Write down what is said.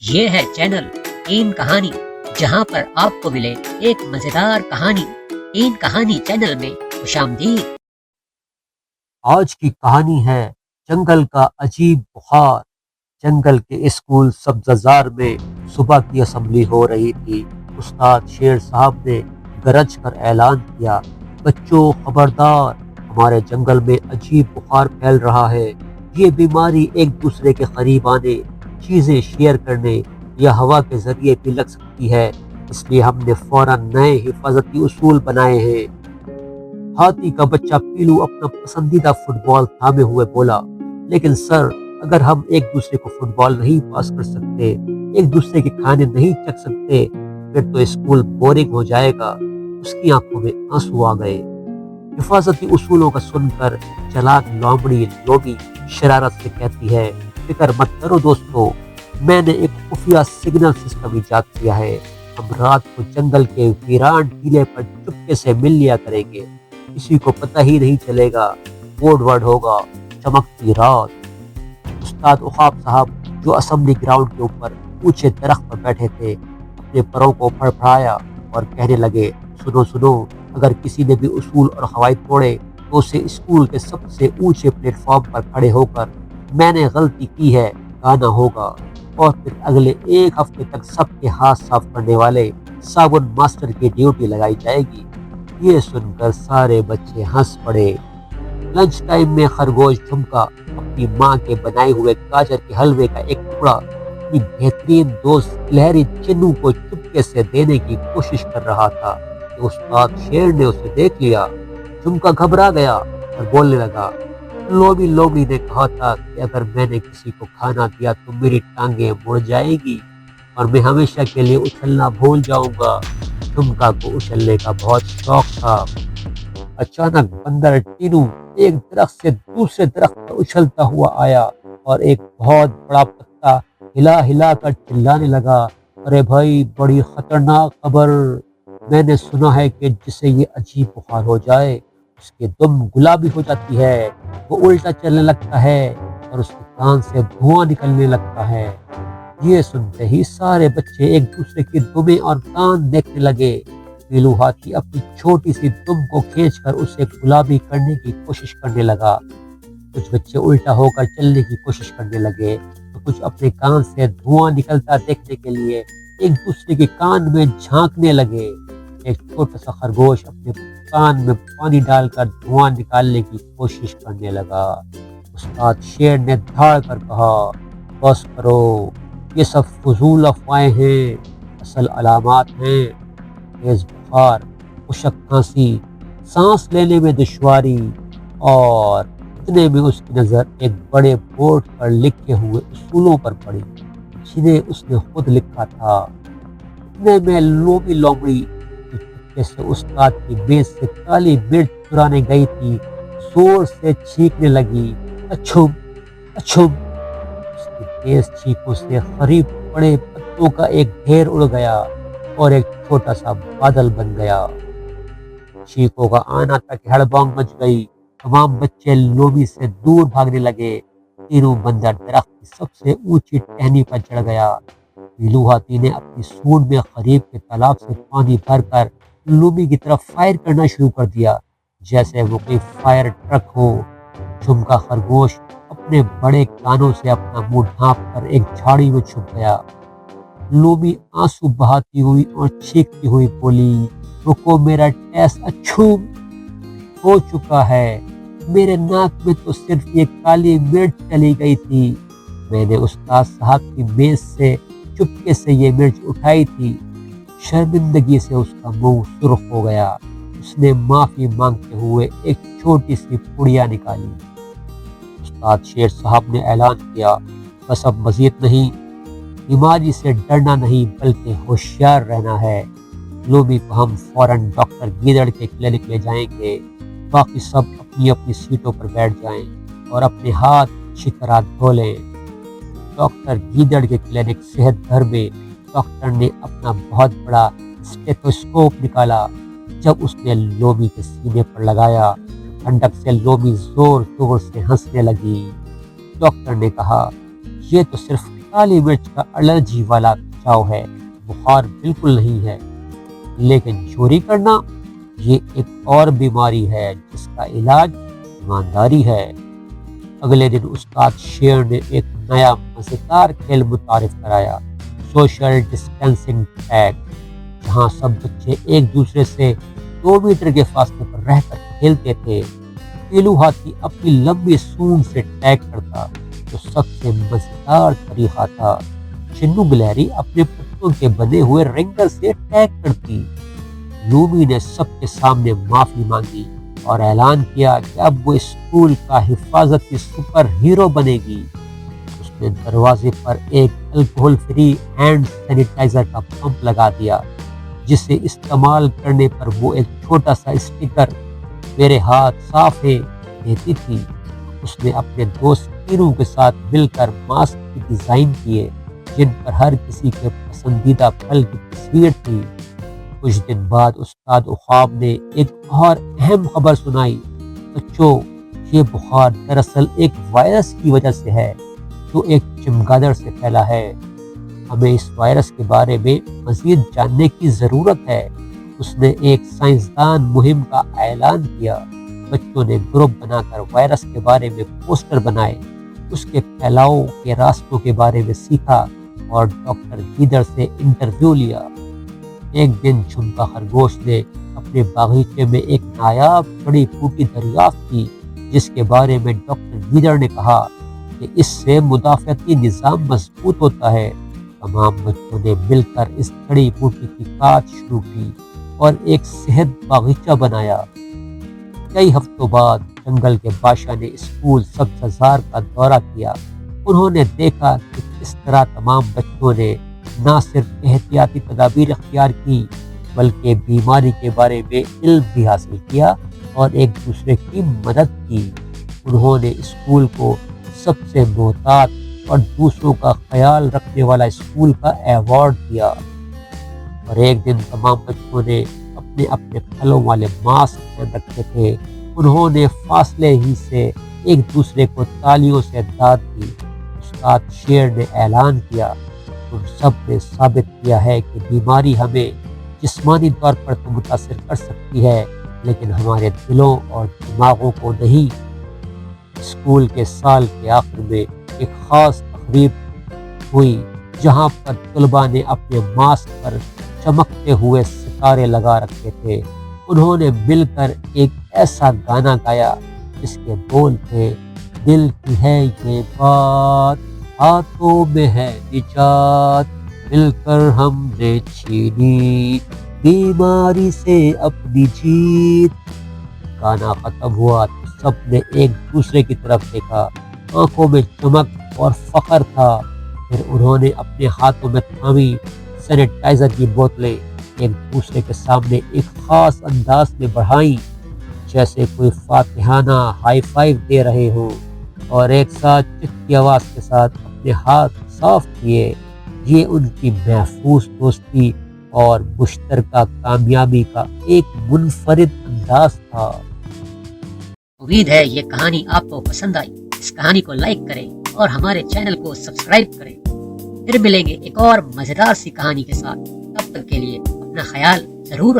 یہ ہے چینل تین کہانی، جہاں پر آپ کو ملے ایک مزیدار کہانی۔ تین کہانی چینل میں خوش آمدید۔ آج کی کہانی ہے جنگل کا عجیب بخار۔ جنگل کے اسکول سبززار میں صبح کی اسمبلی ہو رہی تھی۔ استاد شیر صاحب نے گرج کر اعلان کیا، بچوں خبردار، ہمارے جنگل میں عجیب بخار پھیل رہا ہے۔ یہ بیماری ایک دوسرے کے قریب آنے، چیزیں شیئر کرنے یا ہوا کے ذریعے بھی لگ سکتی ہے، اس لیے ہم نے فوراً نئے حفاظتی اصول بنائے ہیں۔ ہاتھی کا بچہ پیلو اپنا پسندیدہ فٹ بال تھامے ہوئے بولا، لیکن سر، اگر ہم ایک دوسرے کو فٹ بال نہیں پاس کر سکتے، ایک دوسرے کے کھانے نہیں چکھ سکتے، پھر تو اسکول بورنگ ہو جائے گا۔ اس کی آنکھوں میں آنسو آ گئے۔ حفاظتی اصولوں کا سن کر چلاک لومڑی لوبی شرارت سے کہتی ہے، فکر مت کرو دوستو، میں نے ایک خفیہ سگنل سسٹم ایجاد کیا ہے۔ ہم رات کو جنگل کے ویران ٹیلے پر چپکے سے مل لیا کریں گے، کسی کو پتہ ہی نہیں چلے گا۔ کوڈ ورڈ ہوگا چمکتی رات۔ استاد عقاب صاحب، جو اسمبلی گراؤنڈ کے اوپر اونچے درخت پر بیٹھے تھے، اپنے پروں کو پھڑپھڑایا اور کہنے لگے، سنو سنو، اگر کسی نے بھی اصول اور قواعد توڑے تو اسے اسکول کے سب سے اونچے پلیٹ فارم پر کھڑے ہو کر میں نے غلطی کی ہے گانا ہوگا، اور پھر اگلے ایک ہفتے تک سب کے ہاتھ صاف کرنے والے صابن ماسٹر کی ڈیوٹی لگائی جائے گی۔ یہ سن کر سارے بچے ہنس پڑے۔ لنچ ٹائم میں خرگوش جھمکا اپنی ماں کے بنائے ہوئے گاجر کے حلوے کا ایک ٹکڑا اپنی بہترین دوست لہری چنو کو چپکے سے دینے کی کوشش کر رہا تھا کہ استاد شیر نے اسے دیکھ لیا۔ جھمکا گھبرا گیا اور بولنے لگا، لوبی نے کہا تھا کہ اگر میں نے کسی کو کھانا دیا تو میری ٹانگیں مڑ جائے گی اور میں ہمیشہ کے لیے اچھلنا بھول جاؤں گا۔ جھمکا کو اچھلنے کا بہت شوق تھا۔ اچانک بندر ٹینو ایک درخت سے دوسرے درخت پر اچھلتا ہوا آیا اور ایک بہت بڑا پتا ہلا ہلا کر چلانے لگا، ارے بھائی، بڑی خطرناک خبر! میں نے سنا ہے کہ جسے یہ عجیب بخار ہو جائے، اس کے دم گلابی ہو جاتی ہے، وہ الٹا چلنے لگتا ہے اور اس کے کان سے دھواں نکلنے لگتا ہے۔ یہ سنتے ہی سارے بچے ایک دوسرے کی دمیں اور کان دیکھنے لگے۔ پیلو ہاتھی اپنی چھوٹی سی دم کو کھینچ کر اسے گلابی کرنے کی کوشش کرنے لگا۔ کچھ بچے الٹا ہو کر چلنے کی کوشش کرنے لگے تو کچھ اپنے کان سے دھواں نکلتا دیکھنے کے لیے ایک دوسرے کے کان میں جھانکنے لگے۔ ایک چھوٹا سا خرگوش اپنے کان میں پانی ڈال کر دھواں نکالنے کی کوشش کرنے لگا۔ استاد شیر نے دھاڑ کر کہا، بس کرو، یہ سب فضول افواہیں ہیں، اصل علامات ہیں تیز بخار، خشک کھانسی، سانس لینے میں دشواری، اور اتنے میں اس کی نظر ایک بڑے بورڈ پر لکھے ہوئے اصولوں پر پڑی جنہیں اس نے خود لکھا تھا۔ اتنے میں لومڑی جو چپکے سے استاد کی میز سے کالی مرچ چرانے گئی تھی، زور سے چھینکنے لگی، اچھم اچھم۔ اس کی تیز چھینکوں سے قریب پڑے پتوں کا ایک ڈھیر اڑ گیا اور ایک چھوٹا سا بادل بن گیا۔ چھینکوں کا آنا تک ہڑبانگ مچ گئی۔ تمام بچے لوبی سے دور بھاگنے لگے۔ تینوں بندر درخت کی سب سے اونچی ٹہنی پر چڑھ گیا۔ پیلو ہاتھی نے اپنی سونڈ میں قریب کے تالاب سے پانی بھر کر لوبی کی طرف فائر کرنا شروع کر دیا جیسے وہ کوئی فائر ٹرک ہو۔ جھمکا خرگوش اپنے بڑے کانوں سے اپنا منہ ڈھانپ کر ایک جھاڑی میں چھپ گیا۔ لوبی آنسو بہاتی ہوئی اور چیختی ہوئی بولی، رکو، میرا ٹیسٹ اچھوم ہو چکا ہے، میرے ناک میں تو صرف یہ کالی مرچ چلی گئی تھی، میں نے استاد صاحب کی میز سے چپکے سے یہ مرچ اٹھائی تھی۔ شرمندگی سے اس کا منہ سرخ ہو گیا۔ اس نے معافی مانگتے ہوئے ایک چھوٹی سی پڑیا نکالی۔ استاد شیر صاحب نے اعلان کیا، بس اب مزید نہیں، بیماری سے ڈرنا نہیں بلکہ ہوشیار رہنا ہے۔ لوبی کو ہم فوراً ڈاکٹر گیدڑ کے کلینک لے جائیں گے۔ باقی سب اپنی اپنی سیٹوں پر بیٹھ جائیں اور اپنے ہاتھ اچھی طرح دھو لیں۔ ڈاکٹر گیدڑ کے کلینک صحت گھر میں ڈاکٹر نے اپنا بہت بڑا اسٹیتھوسکوپ نکالا۔ جب اس نے لوبی کے سینے پر لگایا، ٹھنڈک سے لوبی زور زور سے ہنسنے لگی۔ ڈاکٹر نے کہا، یہ تو صرف کالی مرچ کا الرجی والا بچاؤ ہے، بخار بالکل نہیں ہے، لیکن چوری کرنا یہ ایک اور بیماری ہے جس کا علاج ایمانداری ہے۔ اگلے دن استاد شیر نے ایک نیا مزیدار کھیل متعارف کرایا، سوشل ڈسٹینسنگ ٹیگ، جہاں سب بچے ایک دوسرے سے 2 میٹر کے فاصلے پر رہ کر کھیلتے تھے۔ پیلو ہاتھی اپنی لمبی سونڈ سے ٹیگ کرتا، جو سب سے مزیدار طریقہ تھا۔ چنو گلہری اپنے پتوں کے بنے ہوئے رنگر سے ٹیگ کرتی۔ لومی نے سب کے سامنے معافی مانگی اور اعلان کیا کہ اب وہ اسکول کا حفاظتی سپر ہیرو بنے گی۔ اس نے دروازے پر ایک الکوہل فری ہینڈ سینیٹائزر کا پمپ لگا دیا، جسے استعمال کرنے پر وہ ایک چھوٹا سا اسٹیکر "میرے ہاتھ صاف ہیں" دیتی تھی۔ اس نے اپنے دوست تینوں کے ساتھ مل کر ماسک کی ڈیزائن کیے، جن پر ہر کسی کے پسندیدہ پھل کی تصویر تھی۔ کچھ دن بعد استاد عقاب نے ایک اور اہم خبر سنائی: بچوں، یہ بخار دراصل ایک وائرس کی وجہ سے ہے جو ایک چمگادڑ سے پھیلا ہے۔ ہمیں اس وائرس کے بارے میں مزید جاننے کی ضرورت ہے۔ اس نے ایک سائنسدان مہم کا اعلان کیا۔ بچوں نے گروپ بنا کر وائرس کے بارے میں پوسٹر بنائے، اس کے پھیلاؤ کے راستوں کے بارے میں سیکھا اور ڈاکٹر گیدڑ سے انٹرویو لیا۔ ایک دن جھمکا خرگوش نے اپنے باغیچے میں ایک نایاب جڑی بوٹی دریافت کی، جس کے بارے میں ڈاکٹر گیدڑ نے کہا کہ اس سے مدافعتی نظام مضبوط ہوتا ہے۔ تمام بچوں نے مل کر اس جڑی بوٹی کی کاشت شروع کی اور ایک صحت باغیچہ بنایا۔ کئی ہفتوں بعد جنگل کے بادشاہ نے اسکول سبززار کا دورہ کیا۔ انہوں نے دیکھا کہ کس طرح تمام بچوں نے نہ صرف احتیاطی تدابیر اختیار کی بلکہ بیماری کے بارے میں علم بھی حاصل کیا اور ایک دوسرے کی مدد کی۔ انہوں نے اسکول کو سب سے محتاط اور دوسروں کا خیال رکھنے والا اسکول کا ایوارڈ دیا۔ اور ایک دن تمام بچوں نے اپنے اپنے پھلوں والے ماسک پہن رکھے تھے۔ انہوں نے فاصلے ہی سے ایک دوسرے کو تالیوں سے داد دی۔ استاد شیر نے اعلان کیا: تم سب نے ثابت کیا ہے کہ بیماری ہمیں جسمانی طور پر تو متاثر کر سکتی ہے، لیکن ہمارے دلوں اور دماغوں کو نہیں۔ اسکول کے سال کے آخر میں ایک خاص تقریب ہوئی جہاں پر طلباء نے اپنے ماسک پر چمکتے ہوئے ستارے لگا رکھے تھے۔ انہوں نے مل کر ایک ایسا گانا گایا جس کے بول تھے: دل کی ہے یہ بات، ہاتھوں میں ہے نجات، مل کر ہم نے چھینی بیماری سے اپنی جیت۔ گانا ختم ہوا تو سب نے ایک دوسرے کی طرف دیکھا، آنکھوں میں چمک اور فخر تھا۔ پھر انہوں نے اپنے ہاتھوں میں تھامی سینیٹائزر کی بوتلیں ایک دوسرے کے سامنے ایک خاص انداز میں بڑھائیں، جیسے کوئی فاتحانہ ہائی فائیو دے رہے ہوں، اور ایک ساتھ چکی آواز کے ساتھ اپنے ہاتھ صاف کیے۔ یہ ان کی محفوظ دوستی اور مشترکہ کامیابی کا ایک منفرد انداز تھا۔ امید ہے یہ کہانی آپ کو پسند آئی۔ اس کہانی کو لائک کریں اور ہمارے چینل کو سبسکرائب کریں۔ پھر ملیں گے ایک اور مزیدار سی کہانی کے ساتھ۔ تب تک کے لیے اپنا خیال ضرور